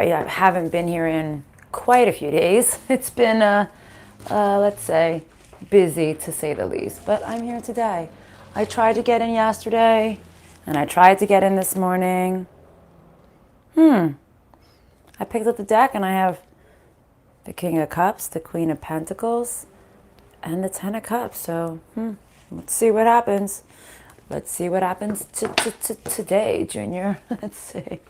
I haven't been here in quite a few days. It's been, let's say, busy to say the least, but I'm here today. I tried to get in yesterday, and I tried to get in this morning. I picked up the deck, and I have the King of Cups, the Queen of Pentacles, and the Ten of Cups. So, let's see what happens. Let's see what happens today, Junior. Let's see.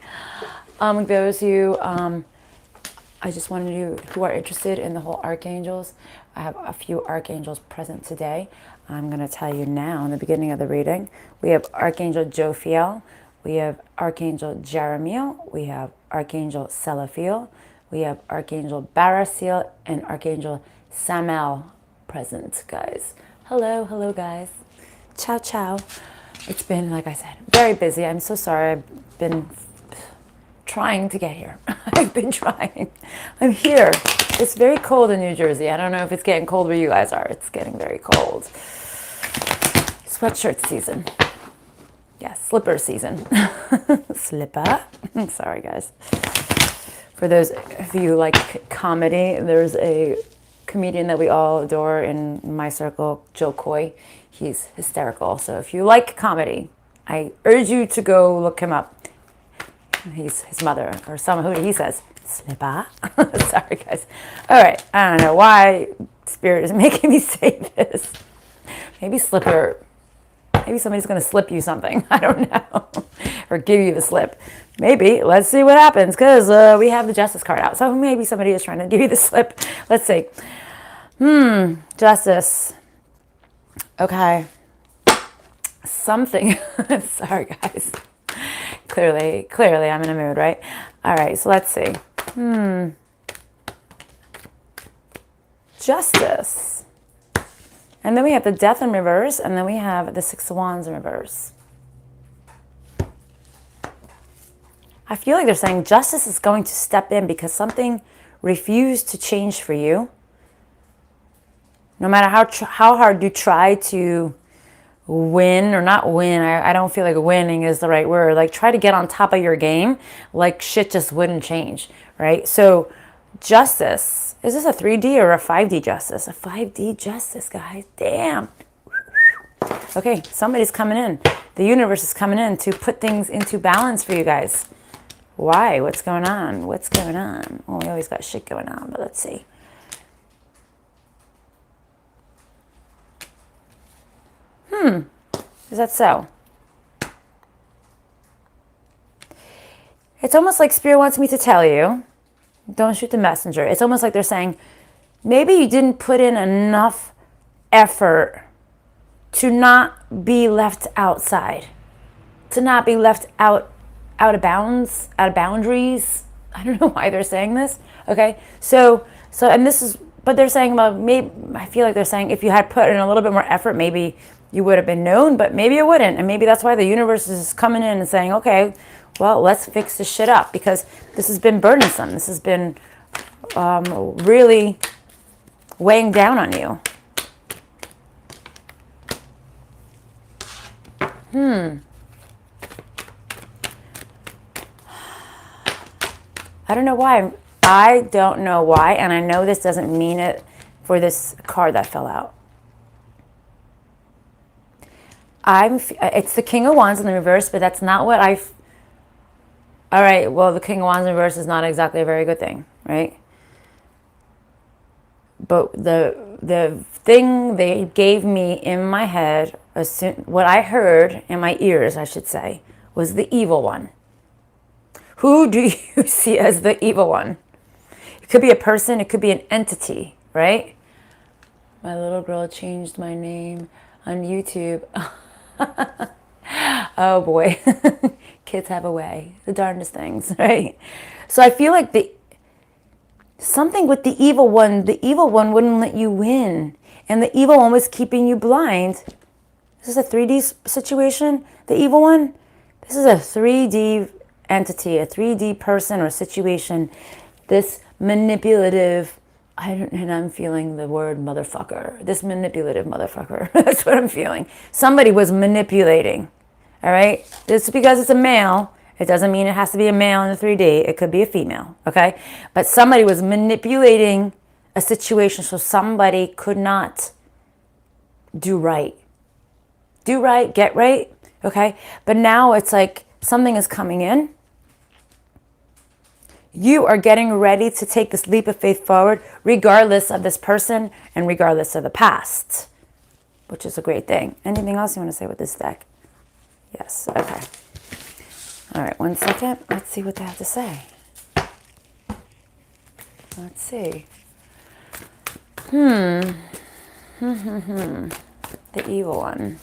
Those who, I just wanted you who are interested in the whole archangels. I have a few archangels present today. I'm going to tell you now in the beginning of the reading. We have Archangel Jophiel. We have Archangel Jeremiel. We have Archangel Selaphiel. We have Archangel Barasiel and Archangel Samael present, guys. Hello, guys. Ciao, ciao. It's been, like I said, very busy. I'm so sorry. I've been trying to get here. I've been trying. I'm here. It's very cold in New Jersey. I don't know if it's getting cold where you guys are. It's getting very cold. Sweatshirt season. Yes, slipper season. Slipper. Sorry, guys. For those of you who like comedy, there's a comedian that we all adore in my circle, Joe Coy. He's hysterical. So if you like comedy, I urge you to go look him up. He's his mother, or someone who he says, Slipper. Sorry, guys. All right. I don't know why Spirit is making me say this. Maybe slipper. Maybe somebody's going to slip you something. I don't know. Or give you the slip. Maybe. Let's see what happens, because we have the Justice card out. So maybe somebody is trying to give you the slip. Let's see. Justice. Okay. Something. Sorry, guys. Clearly, I'm in a mood, right? All right, so let's see. Justice. And then we have the Death in reverse, and then we have the Six of Wands in reverse. I feel like they're saying justice is going to step in because something refused to change for you. No matter how hard you try to win or not win, I don't feel like winning is the right word. Like, try to get on top of your game, like shit just wouldn't change, right? So justice, is this a 3D or a 5D justice? A 5D justice, guys. Damn. Okay, somebody's coming in. The universe is coming in to put things into balance for you guys. Why? What's going on? What's going on? Well, we always got shit going on, but let's see. Is that so? It's almost like Spirit wants me to tell you, don't shoot the messenger. It's almost like they're saying, maybe you didn't put in enough effort to not be left outside, to not be left out of bounds, out of boundaries. I don't know why they're saying this. Okay, so and this is, but they're saying about maybe, I feel like they're saying if you had put in a little bit more effort, maybe you would have been known, but maybe it wouldn't. And maybe that's why the universe is coming in and saying, okay, well, let's fix this shit up, because this has been burdensome. This has been really weighing down on you. I don't know why. I don't know why, and I know this doesn't mean it for this card that fell out. It's the King of Wands in the reverse, but that's not what all right, well, the King of Wands in reverse is not exactly a very good thing, right? But the thing they gave me in my head, what I heard in my ears, I should say, was the evil one. Who do you see as the evil one? It could be a person, it could be an entity, right? My little girl changed my name on YouTube. Oh boy. Kids have a way. The darndest things, right? So I feel like something with the evil one wouldn't let you win. And the evil one was keeping you blind. Is this a 3D situation? The evil one? This is a 3D entity, a 3D person or situation. This manipulative, and I'm feeling the word motherfucker. This manipulative motherfucker. That's what I'm feeling. Somebody was manipulating. All right? This is because it's a male It doesn't mean it has to be a male in the 3D. It could be a female, okay? But somebody was manipulating a situation so somebody could not do right. Do right, get right, okay? But now it's like something is coming in. You are getting ready to take this leap of faith forward, regardless of this person and regardless of the past, which is a great thing. Anything else you want to say with this deck? Yes, okay. All right, 1 second. Let's see what they have to say. Let's see. The evil one.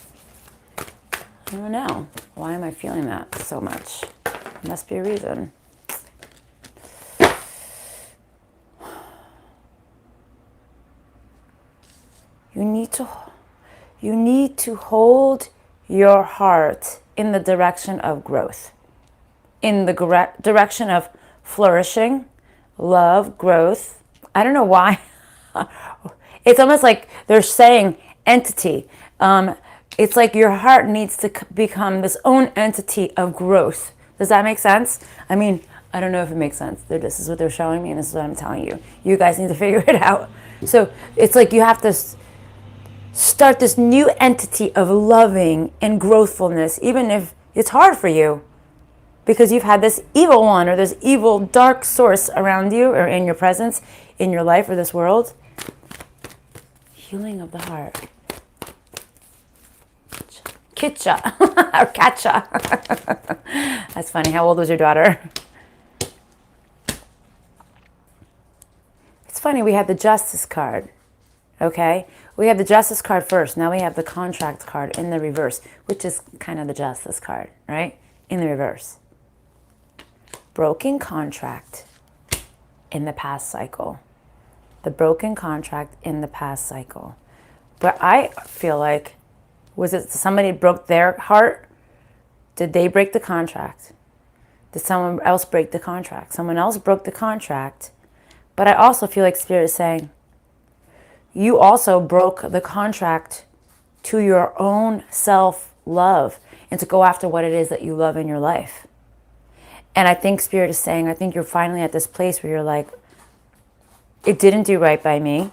I don't know. Why am I feeling that so much? There must be a reason. You need to hold your heart in the direction of growth, in the direction of flourishing, love, growth. I don't know why. It's almost like they're saying entity. It's like your heart needs to become this own entity of growth. Does that make sense? I mean, I don't know if it makes sense. This is what they're showing me, and this is what I'm telling you. You guys need to figure it out. So it's like you have to start this new entity of loving and growthfulness, even if it's hard for you, because you've had this evil one or this evil dark source around you or in your presence, in your life or this world. Healing of the heart. Kitcha or Katcha. That's funny. How old was your daughter? It's funny, we had the Justice card. Okay? We have the Justice card first. Now we have the Contract card in the reverse, which is kind of the Justice card, right? In the reverse. Broken contract in the past cycle. The broken contract in the past cycle. But I feel like, was it somebody broke their heart? Did they break the contract? Did someone else break the contract? Someone else broke the contract. But I also feel like Spirit is saying, you also broke the contract to your own self-love and to go after what it is that you love in your life. And I think Spirit is saying, I think you're finally at this place where you're like, it didn't do right by me.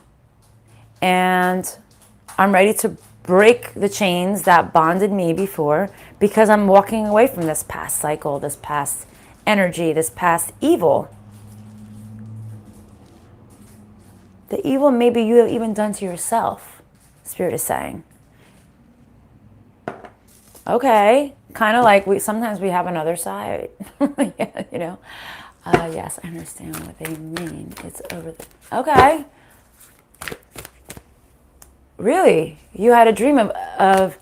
And I'm ready to break the chains that bonded me before, because I'm walking away from this past cycle, this past energy, this past evil. The evil maybe you have even done to yourself, Spirit is saying. Okay, kind of like sometimes we have another side, yeah, you know. Yes, I understand what they mean. It's over the... Okay. Really? You had a dream of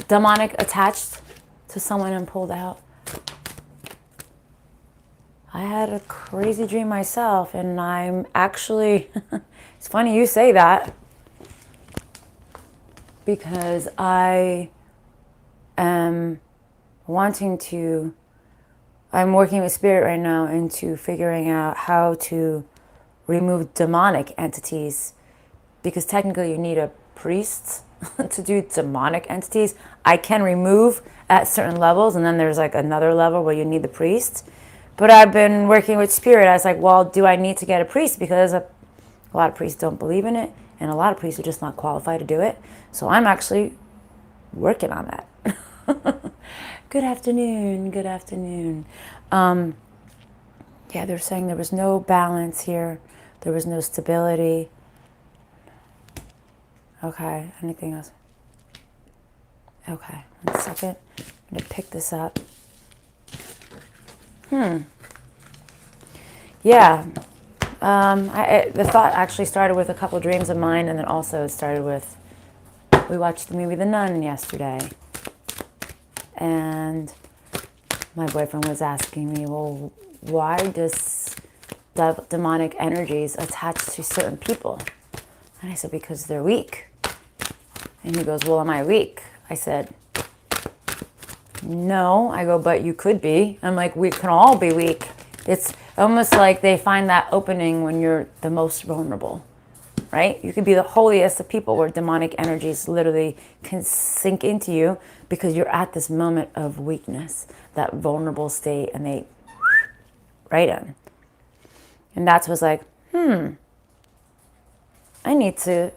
demonic attached to someone and pulled out? I had a crazy dream myself, and I'm actually... It's funny you say that, because I am wanting to... I'm working with Spirit right now into figuring out how to remove demonic entities, because technically you need a priest to do demonic entities. I can remove at certain levels, and then there's like another level where you need the priest. But I've been working with Spirit. I was like, well, do I need to get a priest? Because a lot of priests don't believe in it, and a lot of priests are just not qualified to do it. So I'm actually working on that. Good afternoon. Good afternoon. Yeah, they're saying there was no balance here. There was no stability. Okay, anything else? Okay, 1 second. I'm going to pick this up. Yeah. The thought actually started with a couple dreams of mine, and then also it started with, we watched the movie The Nun yesterday. And my boyfriend was asking me, well, why does demonic energies attach to certain people? And I said, because they're weak. And he goes, well, am I weak? I said, no. I go, but you could be. I'm like, we can all be weak. It's almost like they find that opening when you're the most vulnerable, right? You could be the holiest of people where demonic energies literally can sink into you because you're at this moment of weakness, that vulnerable state, and they right in. And that's what's like, I need to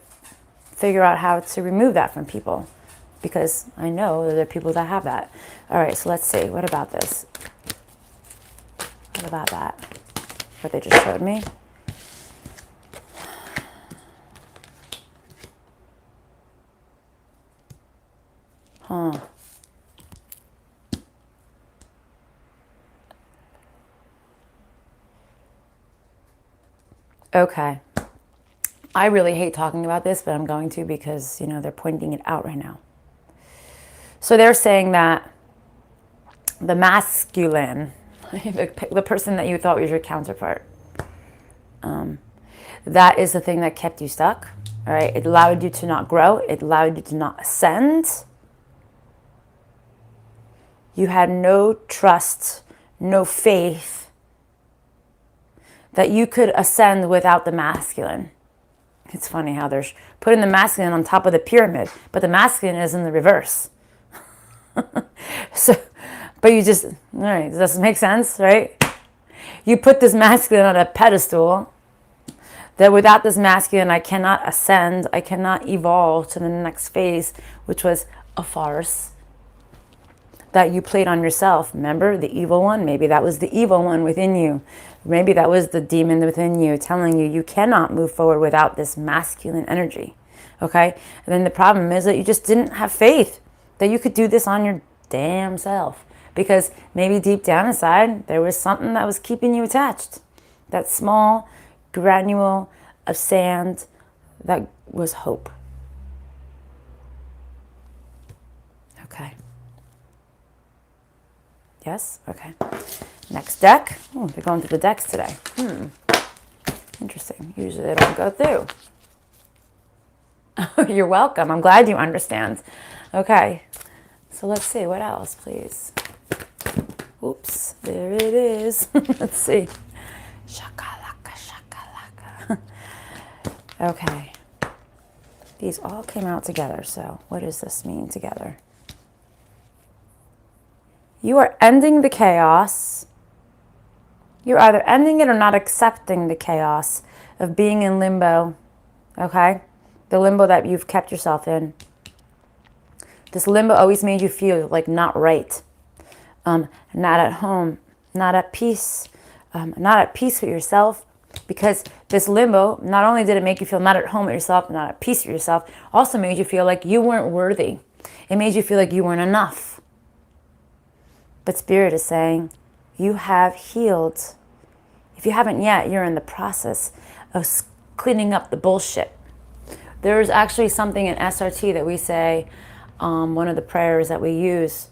figure out how to remove that from people because I know that there are people that have that. All right, so let's see. What about this? What about that? What they just showed me? Huh. Okay. I really hate talking about this, but I'm going to because, you know, they're pointing it out right now. So they're saying that the masculine, the person that you thought was your counterpart, that is the thing that kept you stuck. All right. It allowed you to not grow. It allowed you to not ascend. You had no trust, no faith that you could ascend without the masculine. It's funny how they're putting the masculine on top of the pyramid, but the masculine is in the reverse. So, but you just, all right, does this make sense, right? You put this masculine on a pedestal, that without this masculine, I cannot ascend, I cannot evolve to the next phase, which was a farce that you played on yourself. Remember the evil one? Maybe that was the evil one within you. Maybe that was the demon within you telling you you cannot move forward without this masculine energy. Okay? And then the problem is that you just didn't have faith that you could do this on your damn self. Because maybe deep down inside, there was something that was keeping you attached. That small granule of sand that was hope. Okay. Yes? Okay. Next deck. Oh, they're going through the decks today. Interesting. Usually they don't go through. You're welcome. I'm glad you understand. Okay. So let's see. What else, please? Oops. There it is. Let's see. Shakalaka, shakalaka. Okay. These all came out together. So what does this mean together? You are ending the chaos. You're either ending it or not accepting the chaos of being in limbo, okay? The limbo that you've kept yourself in. This limbo always made you feel like not right, not at home, not at peace with yourself, because this limbo, not only did it make you feel not at home with yourself, not at peace with yourself, also made you feel like you weren't worthy. It made you feel like you weren't enough. But Spirit is saying, you have healed. If you haven't yet, you're in the process of cleaning up the bullshit. There's actually something in SRT that we say, one of the prayers that we use,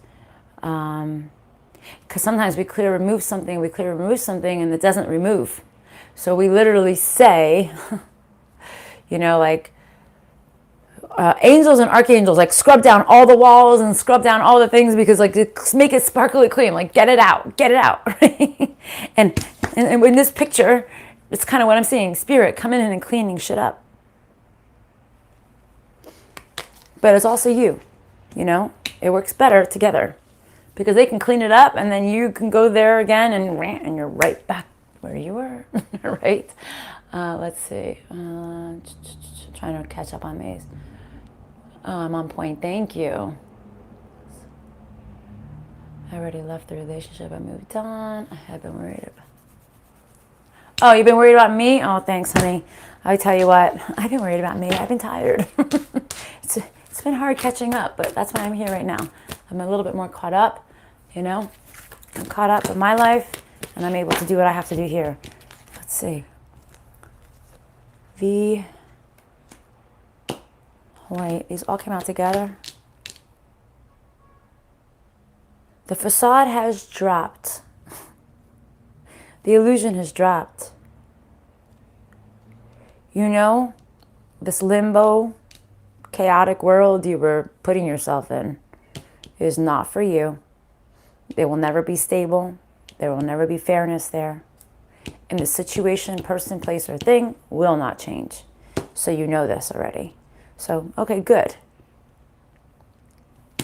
because sometimes we clear remove something, and it doesn't remove. So we literally say, you know, like, angels and archangels, like scrub down all the walls and scrub down all the things because like make it sparkly clean, like get it out, right? and in this picture, it's kind of what I'm seeing, Spirit coming in and cleaning shit up. But it's also you know, it works better together because they can clean it up and then you can go there again and you're right back where you were, right? Let's see, trying to catch up on these. I'm on point. Thank you. I already left the relationship. I moved on. I have been worried about. Oh, you've been worried about me? Oh, thanks, honey. I tell you what, I've been worried about me. I've been tired. It's been hard catching up, but that's why I'm here right now. I'm a little bit more caught up, you know. I'm caught up with my life, and I'm able to do what I have to do here. Let's see. Wait, these all came out together. The facade has dropped. The illusion has dropped. You know, this limbo, chaotic world you were putting yourself in is not for you. It will never be stable. There will never be fairness there. And the situation, person, place, or thing will not change. So you know this already. So, okay, good.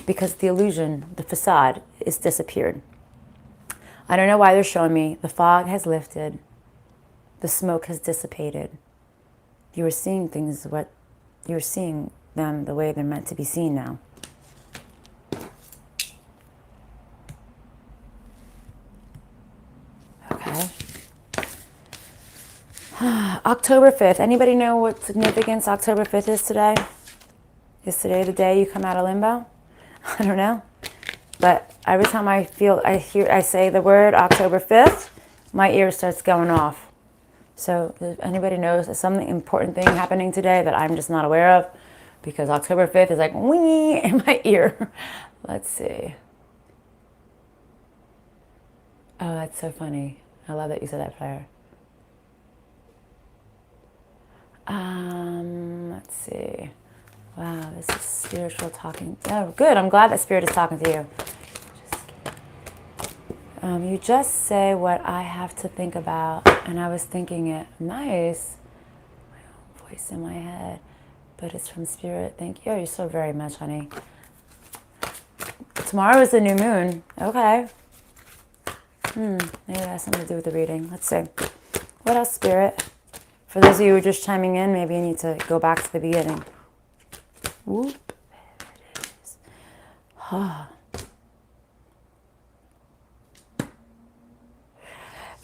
Because the illusion, the facade, is disappeared. I don't know why they're showing me. The fog has lifted. The smoke has dissipated. You are seeing things, you're seeing them the way they're meant to be seen now. Okay. October 5th. Anybody know what significance October 5th is today? Is today the day you come out of limbo? I don't know. But every time I say the word October 5th, my ear starts going off. So if anybody knows there's something important thing happening today that I'm just not aware of, because October 5th is like wee in my ear. Let's see. Oh, that's so funny. I love that you said that, Fire. Let's see. Wow, this is spiritual talking. Oh, good. I'm glad that Spirit is talking to you. You just say what I have to think about, and I was thinking it. Nice. My own voice in my head, but it's from Spirit. Thank you. Oh, you're so very much, honey. Tomorrow is the new moon. Okay. Maybe that has something to do with the reading. Let's see. What else, Spirit? For those of you who are just chiming in, maybe you need to go back to the beginning. Whoop. There it is.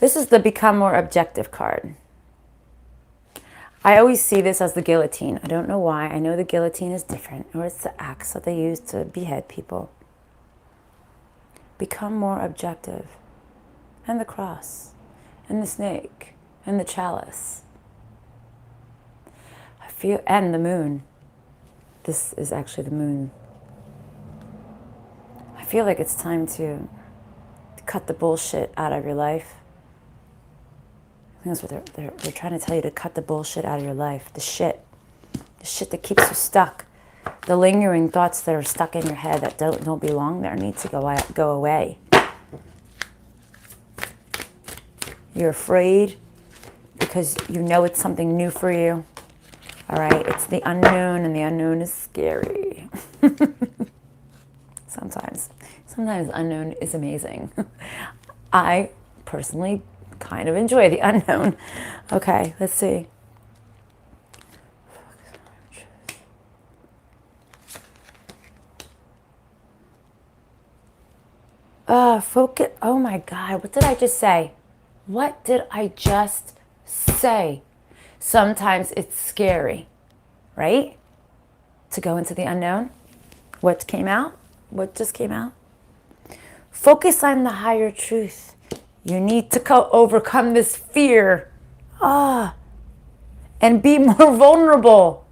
This is the Become More Objective card. I always see this as the guillotine. I don't know why. I know the guillotine is different, or it's the axe that they use to behead people. Become more objective. And the cross. And the snake. And the chalice. And the moon. This is actually the moon. I feel like it's time to cut the bullshit out of your life. I think that's what they're trying to tell you, to cut the bullshit out of your life. The shit that keeps you stuck. The lingering thoughts that are stuck in your head that don't belong there need to go away. You're afraid because you know it's something new for you. All right, it's the unknown, and the unknown is scary. Sometimes unknown is amazing. I personally kind of enjoy the unknown. Okay, let's see. Focus. Oh my God, what did I just say? What did I just say? Sometimes it's scary, right? To go into the unknown. What came out? What just came out? Focus on the higher truth. You need to overcome this fear. And be more vulnerable.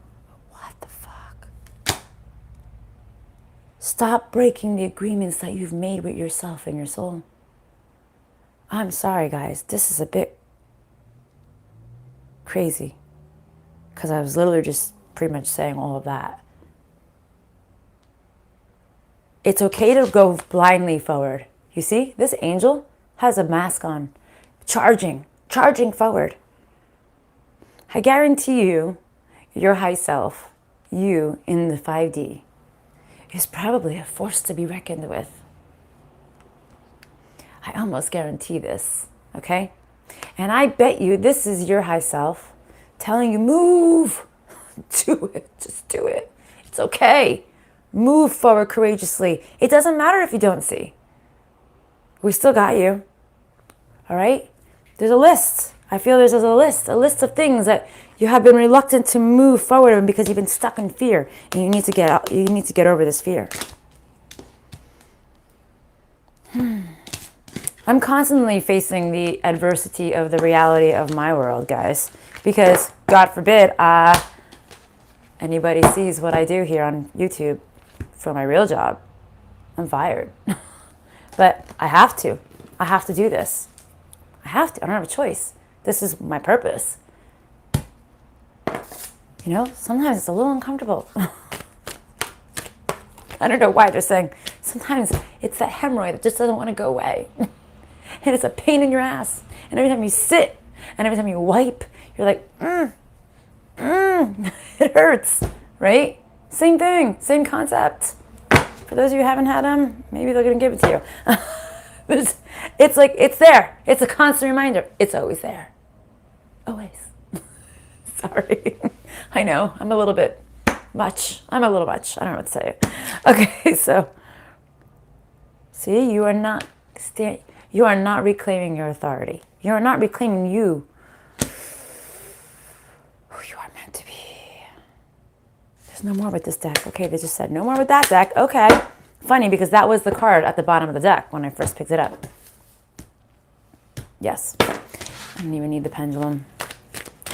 What the fuck? Stop breaking the agreements that you've made with yourself and your soul. I'm sorry, guys. This is a bit crazy. Because I was literally just pretty much saying all of that. It's okay to go blindly forward. You see, this angel has a mask on, charging forward. I guarantee you, your high self, you in the 5D, is probably a force to be reckoned with. I almost guarantee this, okay? And I bet you this is your high self telling you, move, do it, just do it. It's okay. Move forward courageously. It doesn't matter if you don't see. We still got you. All right? There's a list. I feel there's a list of things that you have been reluctant to move forward because you've been stuck in fear, and you need to get out. You need to get over this fear. I'm constantly facing the adversity of the reality of my world, guys, because God forbid anybody sees what I do here on YouTube for my real job. I'm fired. But I have to. I have to do this. I have to. I don't have a choice. This is my purpose. You know, sometimes it's a little uncomfortable. I don't know why they're saying sometimes it's that hemorrhoid that just doesn't want to go away. And it's a pain in your ass. And every time you sit and every time you wipe, you're like, It hurts, right? Same thing, same concept. For those of you who haven't had them, maybe they're going to give it to you. It's like, it's there. It's a constant reminder. It's always there. Always. Sorry. I know, I'm a little bit much. I'm a little much. I don't know what to say. Okay, so see, you are not reclaiming your authority. You are not reclaiming you who you are meant to be. There's no more with this deck. Okay, they just said no more with that deck. Okay. Funny, because that was the card at the bottom of the deck when I first picked it up. Yes. I don't even need the pendulum.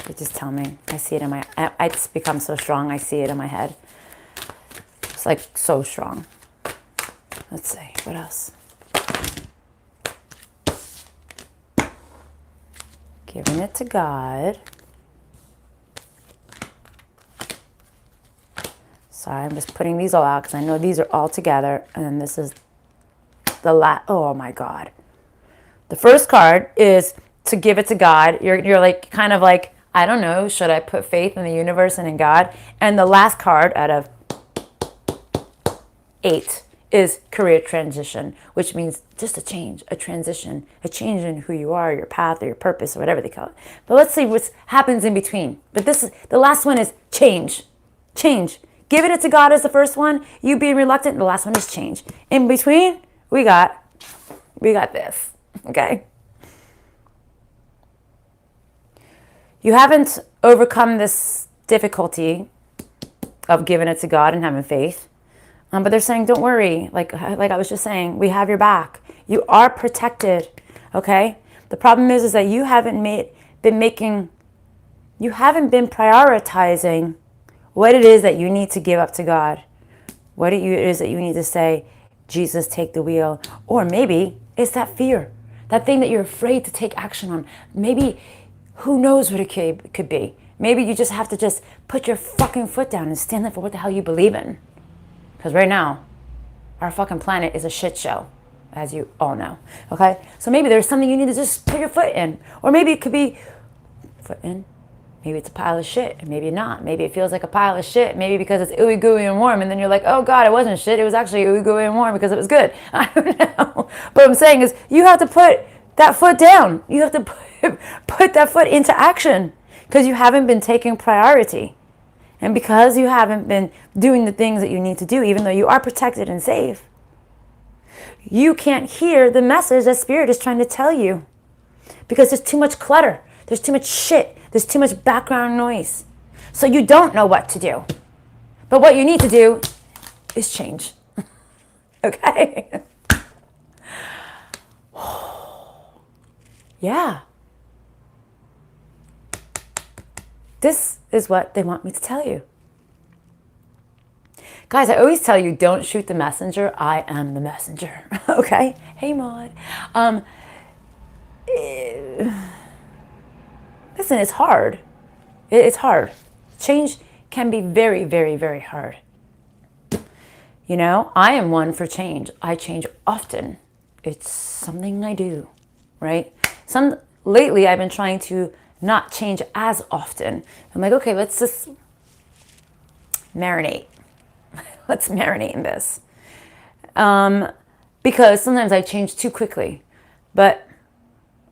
They just tell me. I see it in my... It's become so strong. I see it in my head. It's like so strong. Let's see. What else? Giving it to God. Sorry, I'm just putting these all out because I know these are all together. And then this is the last. Oh my God. The first card is to give it to God. You're like, kind of like, I don't know, should I put faith in the universe and in God? And the last card out of 8 is career transition, which means just a change, a transition, a change in who you are, your path or your purpose or whatever they call it. But let's see what happens in between. But this is, the last one is change. Change. Giving it to God is the first one. You being reluctant, the last one is change. In between, we got this, okay? You haven't overcome this difficulty of giving it to God and having faith. But they're saying, don't worry. Like I was just saying, we have your back. You are protected, okay? The problem is that you haven't been prioritizing what it is that you need to give up to God. What it is that you need to say, Jesus, take the wheel. Or maybe it's that fear, that thing that you're afraid to take action on. Maybe, who knows what it could be. Maybe you just have to just put your fucking foot down and stand up for what the hell you believe in. Because right now, our fucking planet is a shit show, as you all know, okay? So maybe there's something you need to just put your foot in. Or maybe it could be, foot in, maybe it's a pile of shit, and maybe not. Maybe it feels like a pile of shit, maybe because it's ooey gooey and warm, and then you're like, oh God, it wasn't shit, it was actually ooey gooey and warm because it was good. I don't know. But what I'm saying is, you have to put that foot down. You have to put that foot into action, because you haven't been taking priority. And because you haven't been doing the things that you need to do, even though you are protected and safe, you can't hear the message that Spirit is trying to tell you. Because there's too much clutter. There's too much shit. There's too much background noise. So you don't know what to do. But what you need to do is change. Okay? Yeah. This is what they want me to tell you. Guys, I always tell you, don't shoot the messenger. I am the messenger. Okay? Hey, Maud. Listen, it's hard. It's hard. Change can be very, very, very hard. You know, I am one for change. I change often. It's something I do, right? Lately, I've been trying to not change as often. I'm like, okay, let's just marinate. Let's marinate in this. Because sometimes I change too quickly. But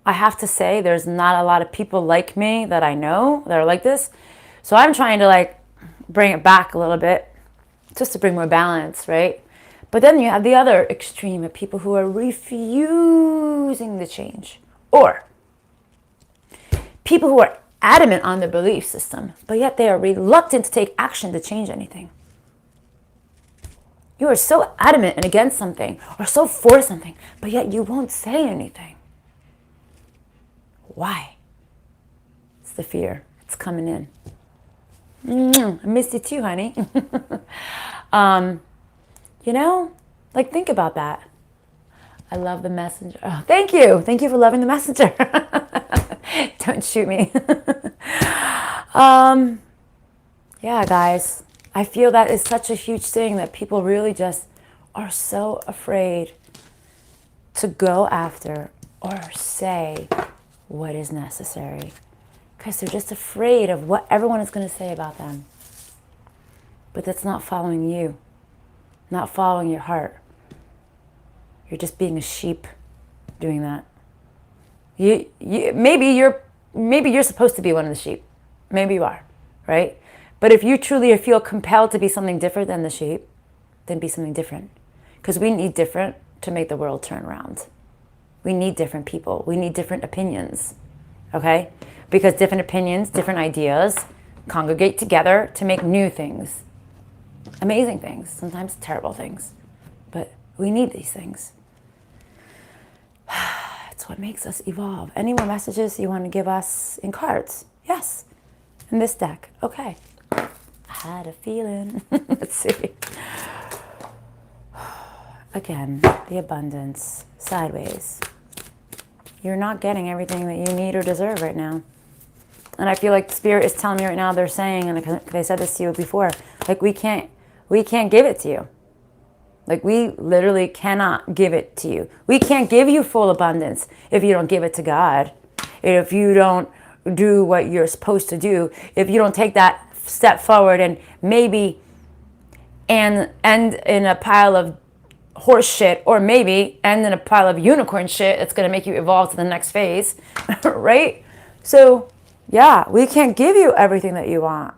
I have to say, there's not a lot of people like me that I know that are like this. So I'm trying to like bring it back a little bit just to bring more balance, right? But then you have the other extreme of people who are refusing to change. Or people who are adamant on their belief system, but yet they are reluctant to take action to change anything. You are so adamant and against something, or so for something, but yet you won't say anything. Why? It's the fear. It's coming in. I missed you too, honey. You know, like, think about that. I love the messenger. Oh, thank you. Thank you for loving the messenger. Don't shoot me. Yeah, guys. I feel that is such a huge thing that people really just are so afraid to go after or say what is necessary. because they're just afraid of what everyone is going to say about them. But that's not following you, not following your heart. You're just being a sheep doing that. Maybe you're supposed to be one of the sheep. Maybe you are, right? But if you truly feel compelled to be something different than the sheep, then be something different. Because we need different to make the world turn around. We need different people. We need different opinions, okay? Because different opinions, different ideas congregate together to make new things. Amazing things, sometimes terrible things. But we need these things. It's what makes us evolve. Any more messages you want to give us in cards? Yes. In this deck. Okay. I had a feeling. Let's see. Again, the abundance. Sideways. You're not getting everything that you need or deserve right now. And I feel like Spirit is telling me right now, they're saying, and they said this to you before, like we can't give it to you. Like we literally cannot give it to you. We can't give you full abundance if you don't give it to God. If you don't do what you're supposed to do. If you don't take that step forward and maybe end in a pile of horse shit, or maybe end in a pile of unicorn shit that's going to make you evolve to the next phase, right? So, yeah, we can't give you everything that you want.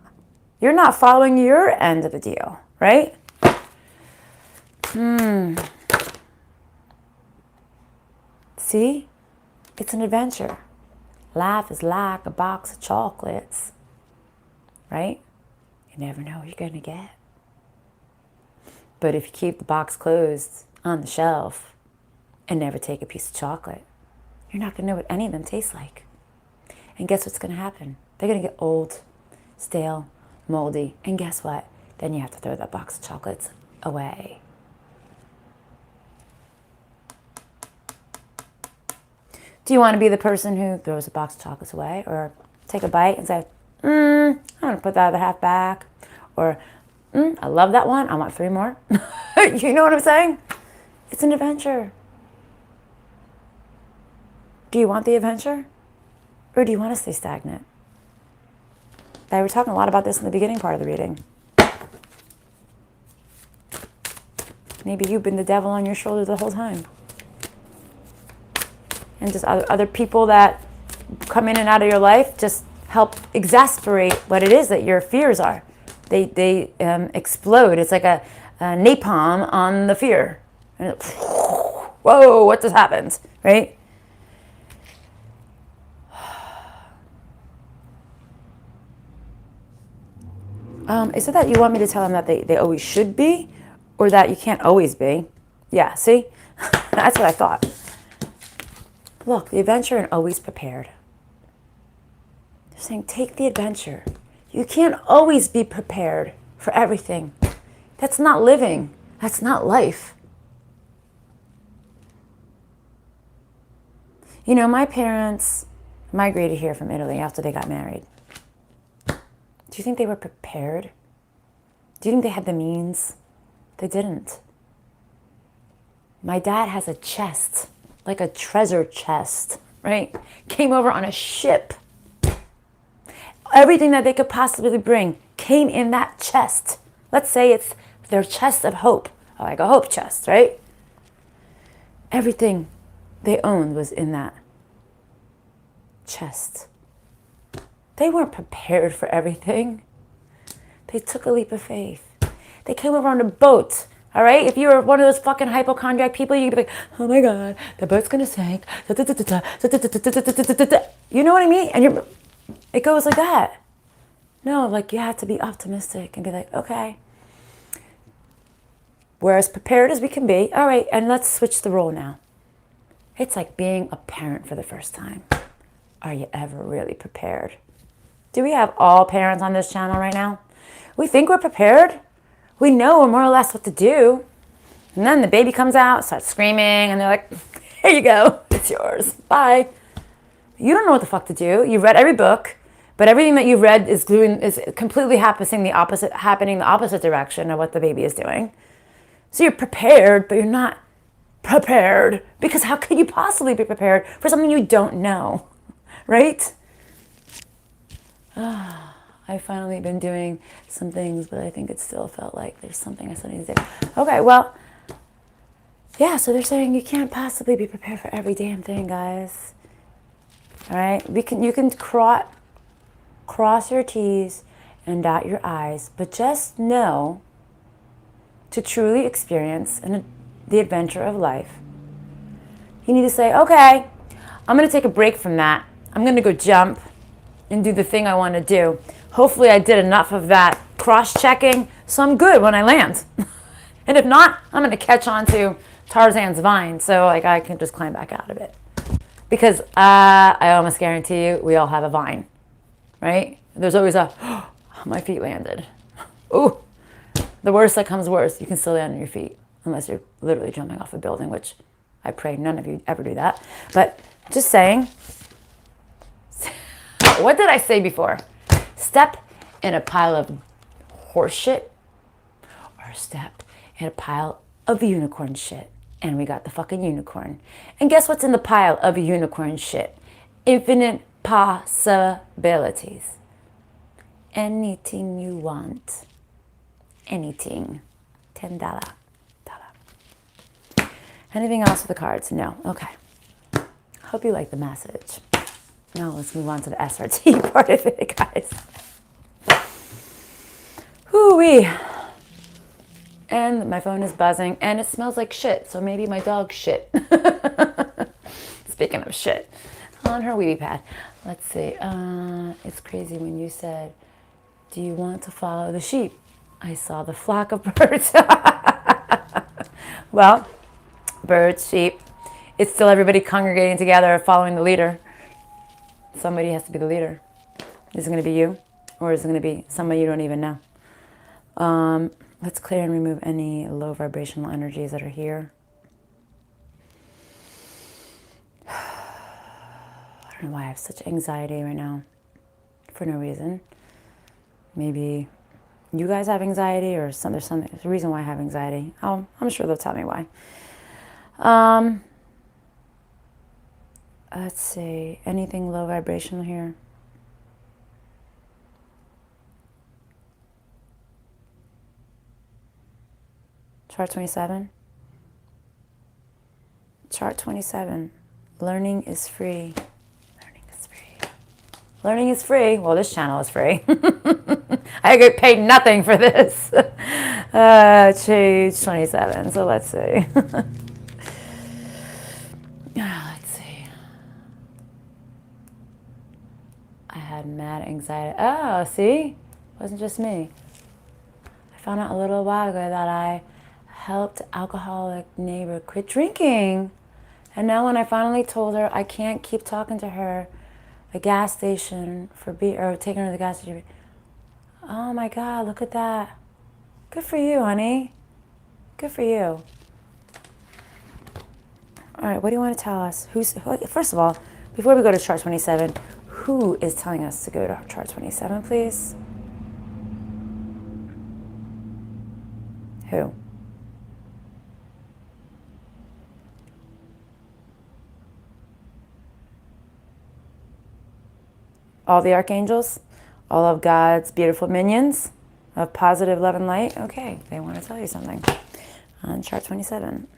You're not following your end of the deal, right? See? It's an adventure. Life is like a box of chocolates, right? You never know what you're going to get. But if you keep the box closed on the shelf and never take a piece of chocolate, you're not going to know what any of them taste like. And guess what's going to happen? They're going to get old, stale, moldy. And guess what? Then you have to throw that box of chocolates away. Do you want to be the person who throws a box of chocolates away, or take a bite and say, I'm going to put that other half back, or I love that one, I want 3 more. You know what I'm saying? It's an adventure. Do you want the adventure? Or do you want to stay stagnant? We were talking a lot about this in the beginning part of the reading. Maybe you've been the devil on your shoulder the whole time. And just other people that come in and out of your life just help exasperate what it is that your fears are. They explode. It's like a napalm on the fear. And whoa, what just happened, right? Is it that you want me to tell them that they always should be, or that you can't always be? Yeah, see? That's what I thought. Look, the adventure and always prepared. They're saying take the adventure. You can't always be prepared for everything. That's not living. That's not life. You know, my parents migrated here from Italy after they got married. Do you think they were prepared? Do you think they had the means? They didn't. My dad has a chest, like a treasure chest, right? Came over on a ship. Everything that they could possibly bring came in that chest. Let's say it's their chest of hope, like a hope chest, right? Everything they owned was in that chest. They weren't prepared for everything. They took a leap of faith. They came over on a boat, all right? If you were one of those fucking hypochondriac people, you'd be like, oh my God, the boat's gonna sink. You know what I mean? And it goes like that. No, like you have to be optimistic and be like, okay, we're as prepared as we can be. All right, and let's switch the role now. It's like being a parent for the first time. Are you ever really prepared? Do we have all parents on this channel right now? We think we're prepared. We know more or less what to do. And then the baby comes out, starts screaming, and they're like, here you go, it's yours, bye. You don't know what the fuck to do. You've read every book, but everything that you've read is completely happening the opposite direction of what the baby is doing. So you're prepared, but you're not prepared, because how could you possibly be prepared for something you don't know, right? I've finally been doing some things, but I think it still felt like there's something I still need to do. Okay, well, yeah, so they're saying you can't possibly be prepared for every damn thing, guys. All right? You can cross your T's and dot your I's, but just know to truly experience the adventure of life, you need to say, okay, I'm going to take a break from that. I'm going to go jump and do the thing I want to do. Hopefully I did enough of that cross-checking so I'm good when I land. And if not, I'm going to catch on to Tarzan's vine so like I can just climb back out of it. Because I almost guarantee you we all have a vine, right? There's always a, oh, my feet landed. Ooh, the worst that comes worst, you can still land on your feet unless you're literally jumping off a building, which I pray none of you ever do that. But just saying, what did I say before? Step in a pile of horse shit or step in a pile of unicorn shit. And we got the fucking unicorn. And guess what's in the pile of unicorn shit? Infinite possibilities. Anything you want. Anything. $10. Anything else with the cards? No. Okay. Hope you like the message. Now let's move on to the SRT part of it, guys. Hoo-wee. And my phone is buzzing, and it smells like shit, so maybe my dog shit. Speaking of shit, on her weedy pad. Let's see. It's crazy when you said, do you want to follow the sheep? I saw the flock of birds. Well, birds, sheep. It's still everybody congregating together, following the leader. Somebody has to be the leader. Is it going to be you? Or is it going to be somebody you don't even know? Let's clear and remove any low vibrational energies that are here. I don't know why I have such anxiety right now. For no reason. Maybe you guys have anxiety or there's a reason why I have anxiety. Oh, I'm sure they'll tell me why. Let's see. Anything low vibrational here? Chart 27. Chart 27. Learning is free. Learning is free. Learning is free. Well, this channel is free. I get paid nothing for this. Change 27. So let's see. Let's see. I had mad anxiety. Oh, see? It wasn't just me. I found out a little while ago that I helped alcoholic neighbor quit drinking. And now when I finally told her I can't keep talking to her at a gas station for beer, or taking her to the gas station. Oh my God, look at that. Good for you, honey. Good for you. All right, what do you want to tell us? First of all, before we go to chart 27, who is telling us to go to chart 27, please? Who? All the archangels, all of God's beautiful minions of positive love and light. Okay, they want to tell you something on chart 27.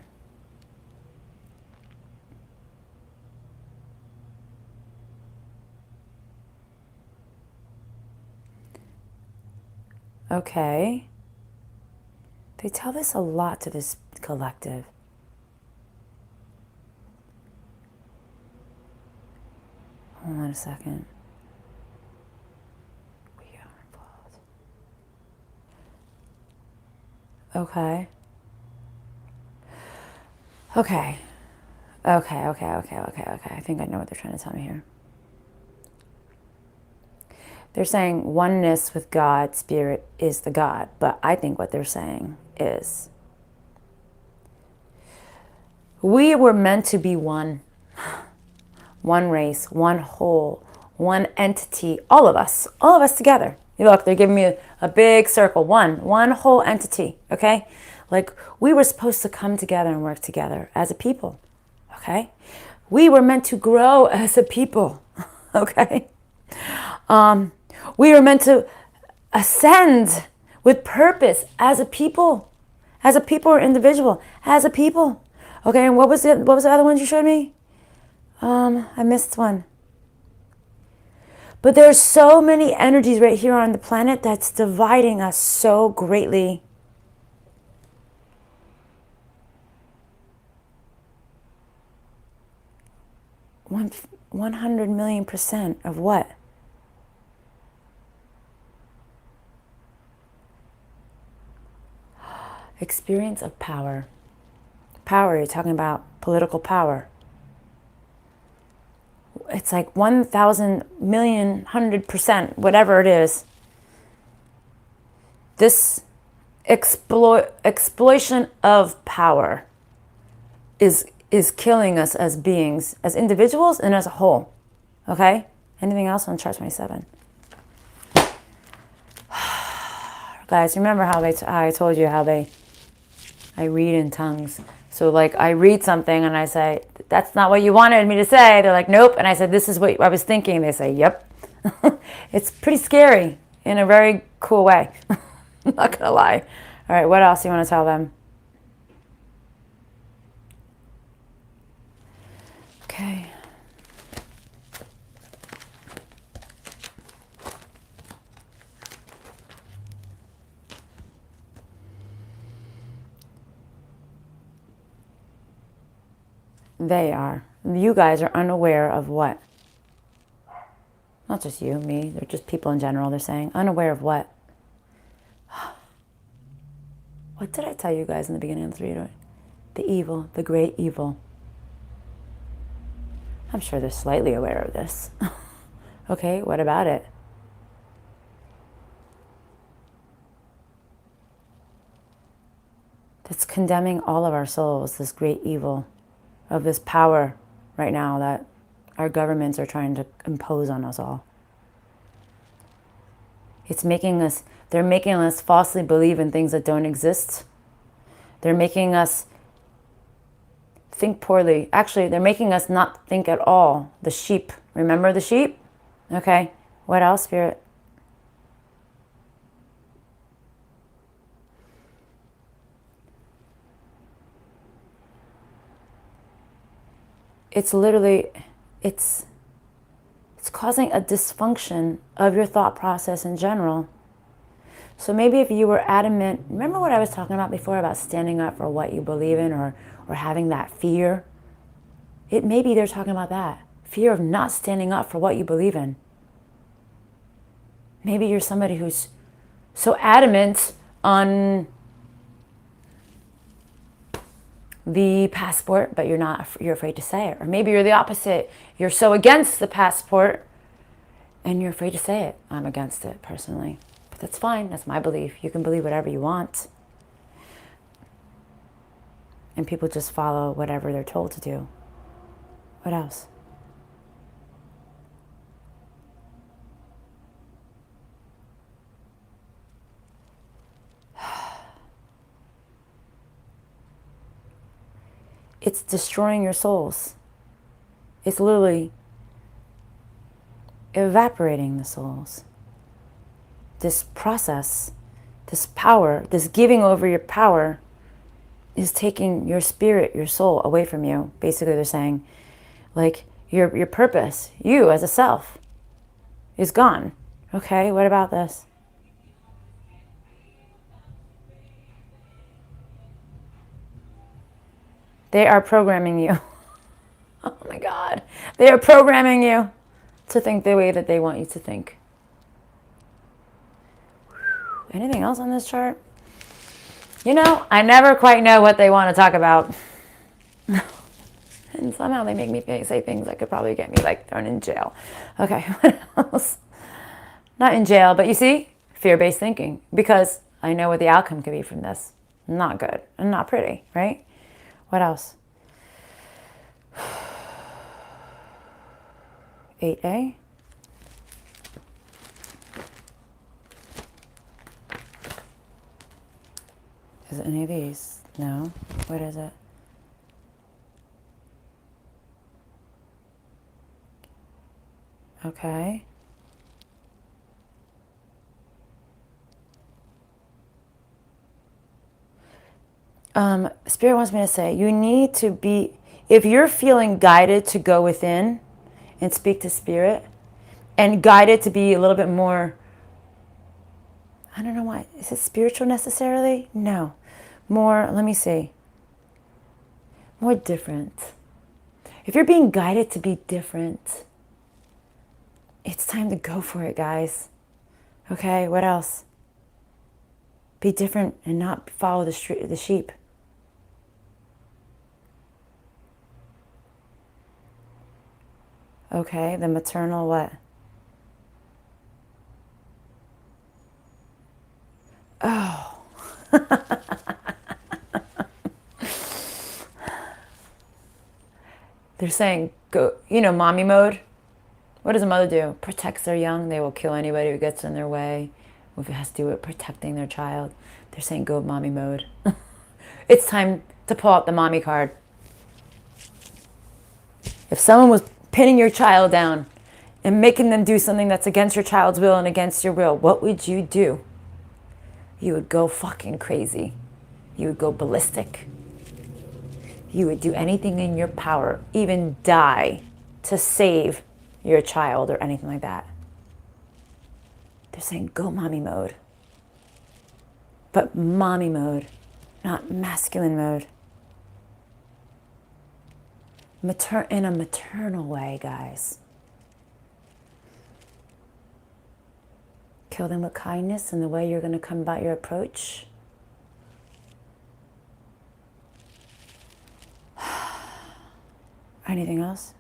Okay. They tell this a lot to this collective. Hold on a second. Okay. Okay. I think I know what they're trying to tell me here. They're saying oneness with God, spirit is the God. But I think what they're saying is we were meant to be one. One race, one whole, one entity, all of us together. You look, they're giving me a big circle, one whole entity, okay? Like we were supposed to come together and work together as a people, okay? We were meant to grow as a people, okay? We are meant to ascend with purpose as a people. As a people or individual. As a people. Okay, and what was the other ones you showed me? I missed one. But there's so many energies right here on the planet that's dividing us so greatly. One 100,000,000% of what? Experience of power. Power, you're talking about political power. It's like 1,000,000,000, 100%, whatever it is. This exploitation of power is killing us as beings, as individuals and as a whole. Okay? Anything else on chart 27? Guys, remember how I told you how I read in tongues. So like I read something and I say, that's not what you wanted me to say. They're like, nope. And I said, this is what I was thinking. They say, yep. It's pretty scary in a very cool way. I'm not going to lie. All right, what else do you want to tell them? Okay. They are. You guys are unaware of what? Not just you, me. They're just people in general. They're saying unaware of what? What did I tell you guys in the beginning of the reading? The evil, the great evil. I'm sure they're slightly aware of this. Okay, what about it? That's condemning all of our souls, this great evil of this power right now that our governments are trying to impose on us all. It's making us, they're making us falsely believe in things that don't exist. They're making us think poorly. Actually, they're making us not think at all. The sheep. Remember the sheep? Okay. What else, Spirit? It's literally, it's causing a dysfunction of your thought process in general. So maybe if you were adamant, remember what I was talking about before about standing up for what you believe in or having that fear? Maybe they're talking about that. Fear of not standing up for what you believe in. Maybe you're somebody who's so adamant on the passport, but you're afraid to say it. Or maybe you're the opposite. You're so against the passport and you're afraid to say it. I'm against it personally. But that's fine. That's my belief. You can believe whatever you want. And people just follow whatever they're told to do. What else? It's destroying your souls. It's literally evaporating the souls. This process, this power, this giving over your power is taking your spirit, your soul away from you. Basically, they're saying, like, your purpose, you as a self, is gone. Okay, what about this? They are programming you. Oh my God. They are programming you to think the way that they want you to think. Anything else on this chart? You know, I never quite know what they want to talk about. And somehow they make me say things that could probably get me like thrown in jail. Okay, what else? Not in jail, but you see, fear-based thinking. Because I know what the outcome could be from this. Not good and not pretty, right? What else? 8A. Is it any of these? No. What is it? Okay. Spirit wants me to say, you need to be, if you're feeling guided to go within and speak to Spirit, and guided to be a little bit more, I don't know why, is it spiritual necessarily? No. More, let me see, more different. If you're being guided to be different, it's time to go for it, guys. Okay, what else? Be different and not follow the sheep. Okay, the maternal what? Oh. They're saying, go, mommy mode. What does a mother do? Protects their young. They will kill anybody who gets in their way. If it has to do with protecting their child. They're saying, go mommy mode. It's time to pull out the mommy card. If someone was pinning your child down and making them do something that's against your child's will and against your will, what would you do? You would go fucking crazy. You would go ballistic. You would do anything in your power, even die, to save your child or anything like that. They're saying, go mommy mode. But mommy mode, not masculine mode. In a maternal way, guys. Kill them with kindness and the way you're going to come about your approach. Anything else?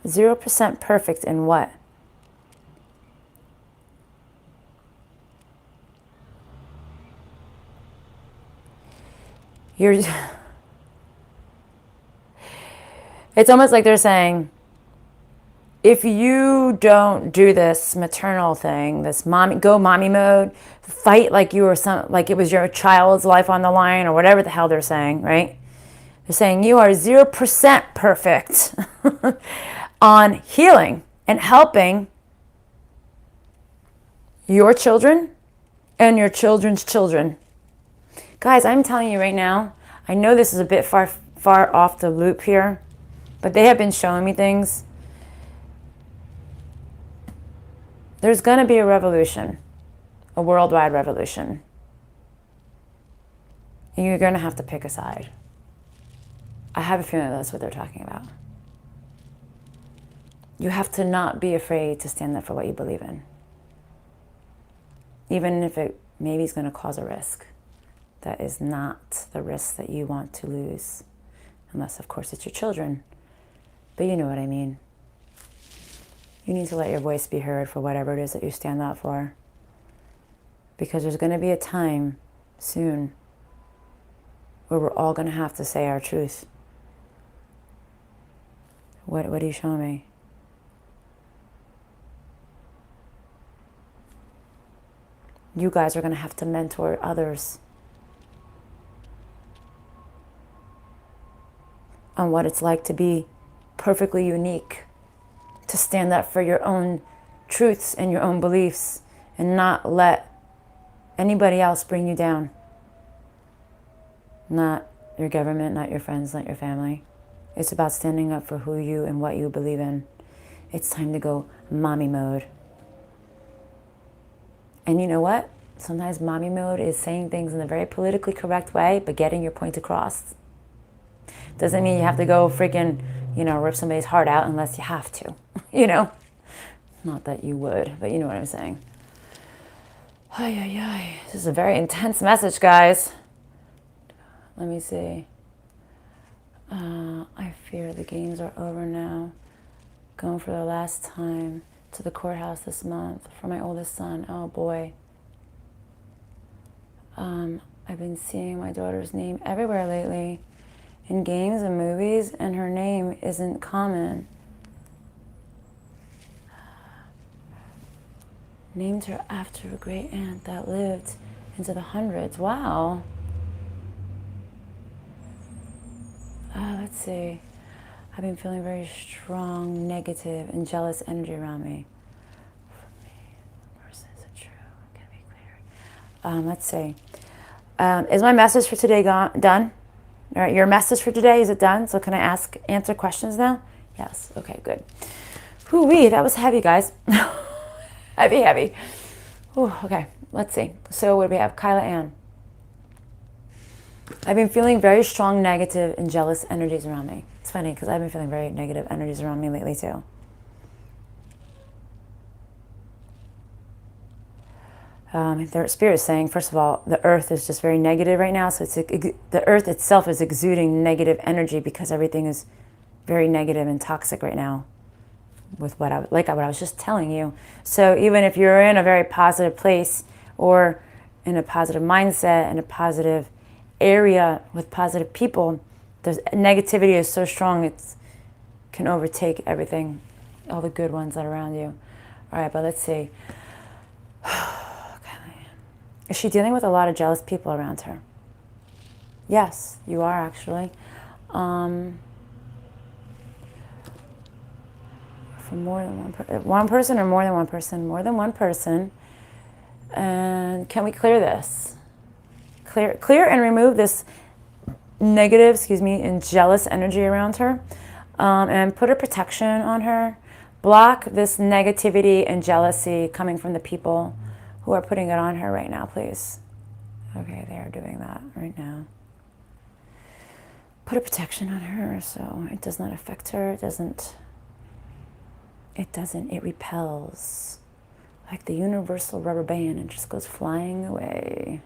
%0 perfect in what? It's almost like they're saying, if you don't do this maternal thing, this go mommy mode, fight like you were like it was your child's life on the line or whatever the hell they're saying, right? They're saying you are 0% perfect on healing and helping your children and your children's children. Guys, I'm telling you right now, I know this is a bit far off the loop here, but they have been showing me things. There's going to be a revolution, a worldwide revolution. And you're going to have to pick a side. I have a feeling that's what they're talking about. You have to not be afraid to stand up for what you believe in. Even if it maybe is going to cause a risk. That is not the risk that you want to lose. Unless, of course, it's your children. But you know what I mean. You need to let your voice be heard for whatever it is that you stand up for. Because there's going to be a time soon where we're all going to have to say our truth. What are you showing me? You guys are going to have to mentor others on what it's like to be perfectly unique, to stand up for your own truths and your own beliefs and not let anybody else bring you down. Not your government, not your friends, not your family. It's about standing up for who you and what you believe in. It's time to go mommy mode. And you know what? Sometimes mommy mode is saying things in a very politically correct way, but getting your point across. Doesn't mean you have to go freaking, rip somebody's heart out unless you have to, Not that you would, but you know what I'm saying. Ay, ay, ay. This is a very intense message, guys. Let me see. I fear the games are over now. Going for the last time to the courthouse this month for my oldest son. Oh, boy. I've been seeing my daughter's name everywhere lately. In games and movies, and her name isn't common. Named her after a great aunt that lived into the hundreds. Wow. let's see. I've been feeling very strong, negative, and jealous energy around me. For me, person, is it true? Can it be clear? Let's see. Is my message for today done? All right, your message for today, is it done? So can I answer questions now? Yes. Okay, good. Whoo-wee, that was heavy, guys. Heavy. Ooh, okay, let's see. So what do we have? Kyla Ann. I've been feeling very strong, negative, and jealous energies around me. It's funny because I've been feeling very negative energies around me lately too. Their spirit is saying, first of all, the earth is just very negative right now. So the earth itself is exuding negative energy because everything is very negative and toxic right now with what I was just telling you. So even if you're in a very positive place or in a positive mindset, in a positive area with positive people, the negativity is so strong it can overtake everything, all the good ones that are around you. All right, but let's see. Is she dealing with a lot of jealous people around her? Yes, you are actually. For more than one person or more than one person? More than one person. And can we clear this? Clear and remove this negative, and jealous energy around her. And put a protection on her. Block this negativity and jealousy coming from the people who are putting it on her right now, please. Okay, they are doing that right now. Put a protection on her so it does not affect her. It repels like the universal rubber band and just goes flying away.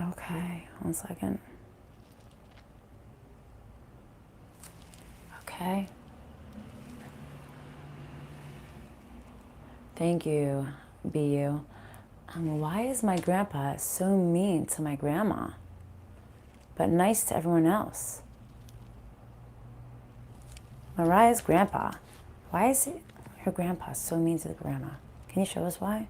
Okay, 1 second. Okay. Thank you, BU. Why is my grandpa so mean to my grandma, but nice to everyone else? Mariah's grandpa. Why is her grandpa so mean to the grandma? Can you show us why?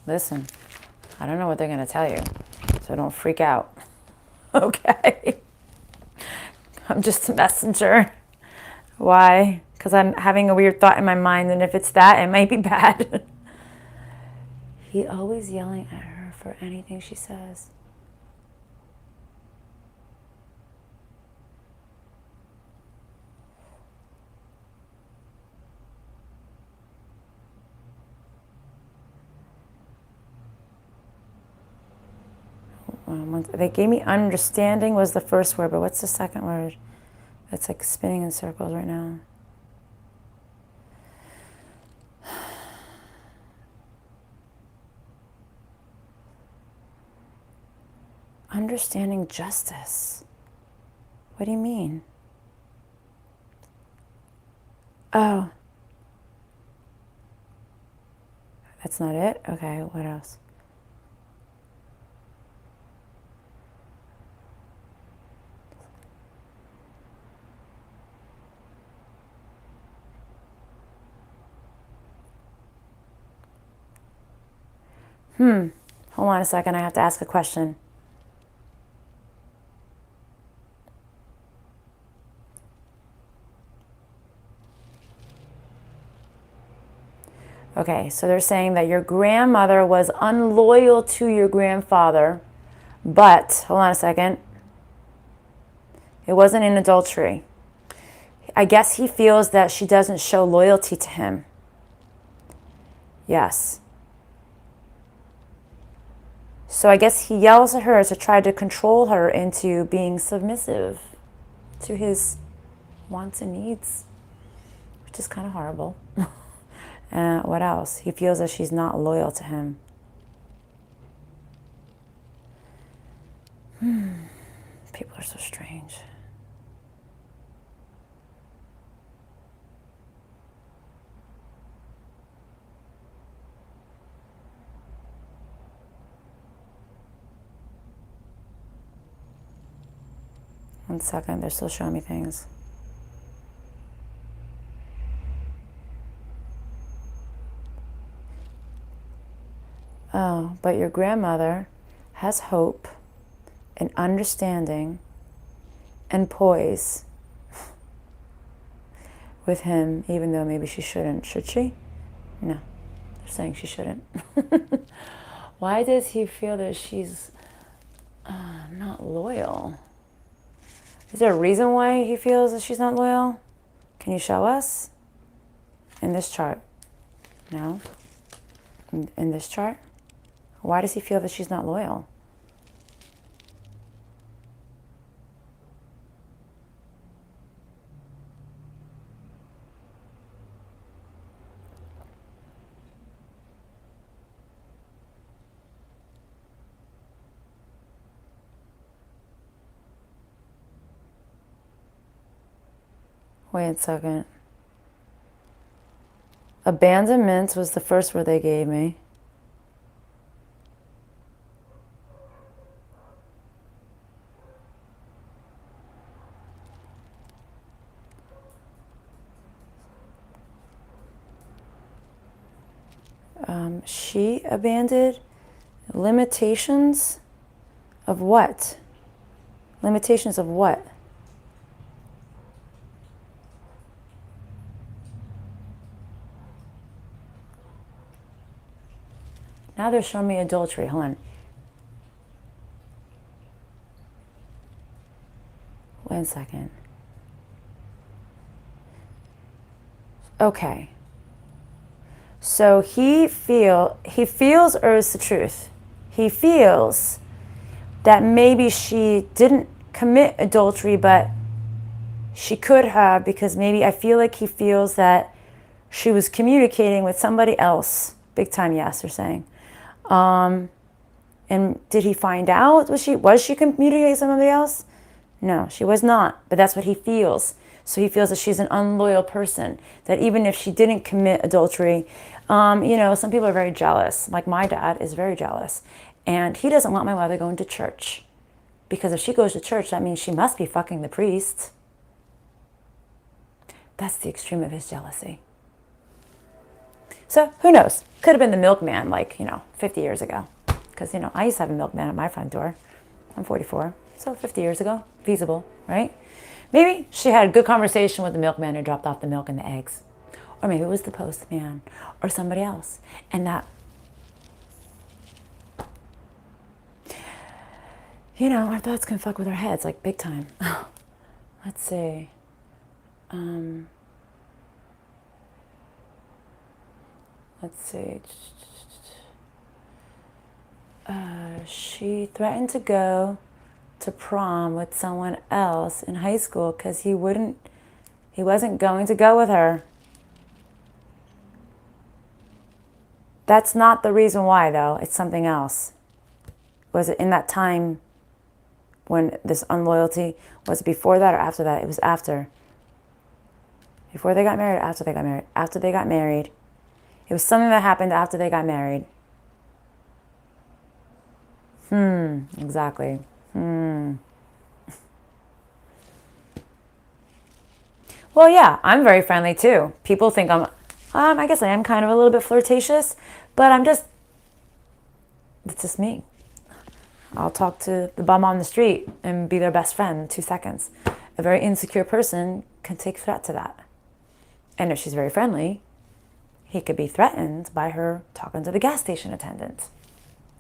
Listen, I don't know what they're going to tell you, so don't freak out. Okay? I'm just a messenger. Why? Because I'm having a weird thought in my mind, and if it's that, it might be bad. He always yelling at her for anything she says. They gave me understanding was the first word, but what's the second word? It's like spinning in circles right now. Understanding justice. What do you mean? Oh. That's not it? Okay, what else? Hold on a second, I have to ask a question. Okay, so they're saying that your grandmother was unloyal to your grandfather, but, hold on a second, it wasn't in adultery. I guess he feels that she doesn't show loyalty to him. Yes. So I guess he yells at her to try to control her into being submissive to his wants and needs, which is kind of horrible. What else? He feels that she's not loyal to him. People are so strange. 1 second. They're still showing me things. Oh, but your grandmother has hope and understanding and poise with him, even though maybe she shouldn't. Should she? No, they're saying she shouldn't. Why does he feel that she's not loyal? Is there a reason why he feels that she's not loyal? Can you show us? In this chart? No? In this chart? Why does he feel that she's not loyal? Wait a second. Abandonment was the first word they gave me. She abandoned. Limitations of what? Limitations of what? Now they're showing me adultery. Hold on. 1 second. Okay. So he feels, or is the truth? He feels that maybe she didn't commit adultery, but she could have, because maybe I feel like he feels that she was communicating with somebody else. Big time, yes, they're saying. And did he find out? Was she communicating with somebody else? No, she was not. But that's what he feels. So he feels that she's an unloyal person. That even if she didn't commit adultery, some people are very jealous. Like my dad is very jealous. And he doesn't want my mother going to church. Because if she goes to church, that means she must be fucking the priest. That's the extreme of his jealousy. So who knows? Could have been the milkman 50 years ago. Because, I used to have a milkman at my front door. I'm 44. So 50 years ago. Feasible, right? Maybe she had a good conversation with the milkman who dropped off the milk and the eggs. Or maybe it was the postman or somebody else. And that, our thoughts can fuck with our heads like big time. Let's see. Let's see. She threatened to go to prom with someone else in high school because he wasn't going to go with her. That's not the reason why, though. It's something else. Was it in that time when this unloyalty, was it before that or after that? It was after. Before they got married or after they got married? After they got married. It was something that happened after they got married. Exactly. Well, yeah, I'm very friendly too. People think I guess I am kind of a little bit flirtatious, but it's just me. I'll talk to the bum on the street and be their best friend in 2 seconds. A very insecure person can take threat to that. And if she's very friendly, he could be threatened by her talking to the gas station attendant.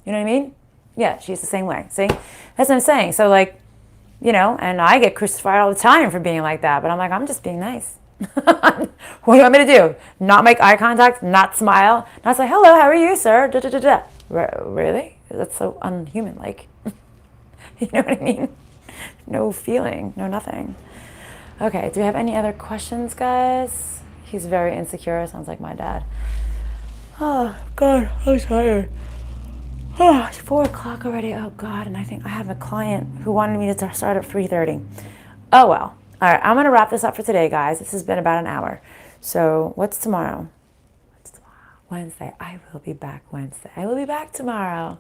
You know what I mean? Yeah, she's the same way. See? That's what I'm saying. So and I get crucified all the time for being like that, but I'm like, I'm just being nice. What do you want me to do? Not make eye contact, not smile, not say, hello, how are you, sir? Da, da, da, da. Really? That's so unhuman-like. You know what I mean? No feeling, no nothing. Okay, do we have any other questions, guys? He's very insecure, sounds like my dad. Oh, God, I'm tired. Oh, it's 4 o'clock already. Oh, God, and I think I have a client who wanted me to start at 3:30. Oh, well. All right, I'm going to wrap this up for today, guys. This has been about an hour. So what's tomorrow? Wednesday. I will be back Wednesday. I will be back tomorrow.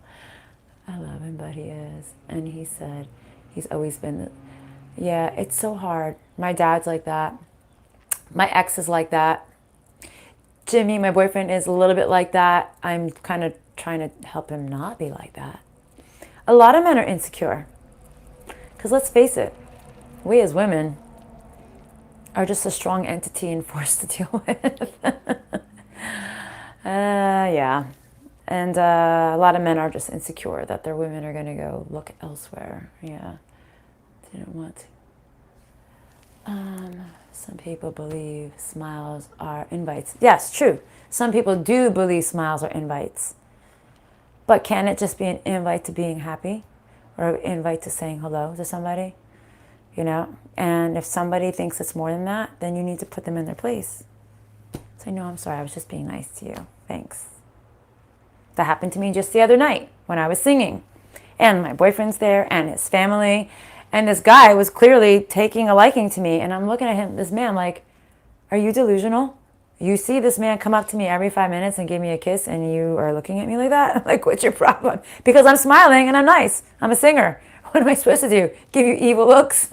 I love him, but he is. And he said he's always been Yeah, it's so hard. My dad's like that. My ex is like that. Jimmy, my boyfriend, is a little bit like that. I'm kind of trying to help him not be like that. A lot of men are insecure. Because let's face it, we as women are just a strong entity and force to deal with. Yeah. And a lot of men are just insecure that their women are going to go look elsewhere. Yeah. Didn't want to. Some people believe smiles are invites. Yes, true. Some people do believe smiles are invites. But can it just be an invite to being happy? Or an invite to saying hello to somebody? You know? And if somebody thinks it's more than that, then you need to put them in their place. Say, no, I'm sorry, I was just being nice to you. Thanks. That happened to me just the other night when I was singing. And my boyfriend's there and his family. And this guy was clearly taking a liking to me. And I'm looking at him, this man, like, are you delusional? You see this man come up to me every 5 minutes and give me a kiss, and you are looking at me like that? Like, what's your problem? Because I'm smiling and I'm nice. I'm a singer. What am I supposed to do? Give you evil looks?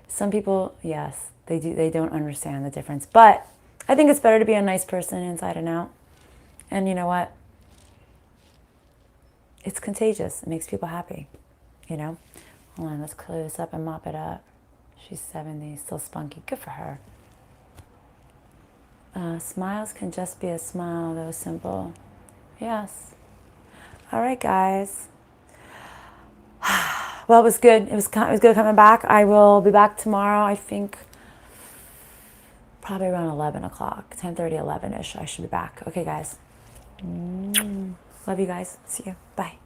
Some people, yes, they do. They don't understand the difference. But I think it's better to be a nice person inside and out. And you know what? It's contagious. It makes people happy, you know? Hold on, let's clear this up and mop it up. She's 70, still spunky. Good for her. Smiles can just be a smile, though simple. Yes. All right, guys. Well, it was good. It was good coming back. I will be back tomorrow, I think, probably around 11 o'clock, 10:30, 11-ish. I should be back. Okay, guys. Love you guys. See you. Bye.